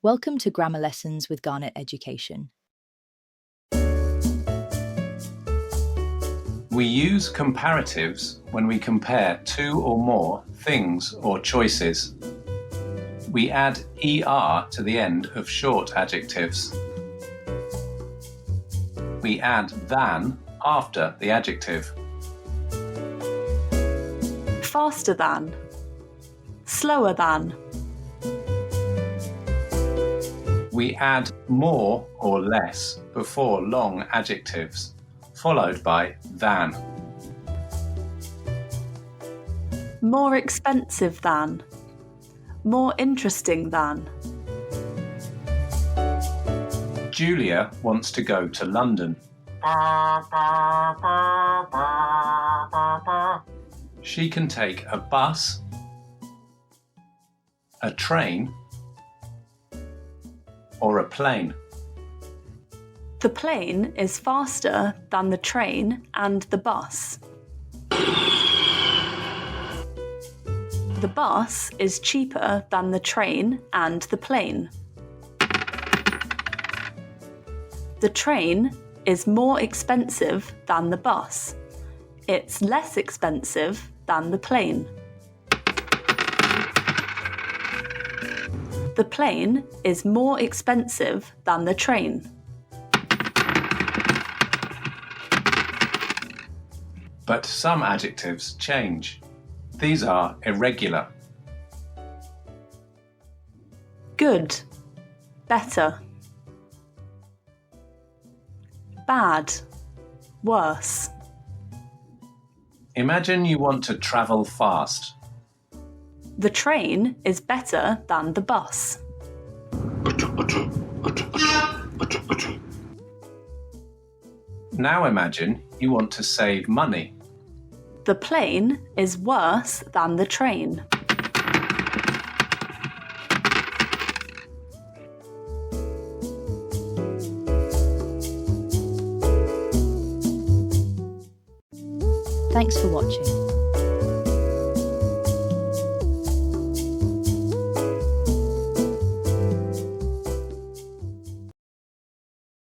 Welcome to Grammar Lessons with Garnet Education. We use comparatives when we compare two or more things or choices. We add ER to the end of short adjectives. We add than after the adjective. Faster than, slower than. We add more or less before long adjectives, followed by than. More expensive than, more interesting than. Julia wants to go to London. She can take a bus, a train, or a plane. The plane is faster than the train and the bus. The bus is cheaper than the train and the plane. The train is more expensive than the bus. It's less expensive than the plane. The plane is more expensive than the train. But some adjectives change. These are irregular. Good, better. Bad, worse. Imagine you want to travel fast. The train is better than the bus. Now imagine you want to save money. The plane is worse than the train. Thanks for watching.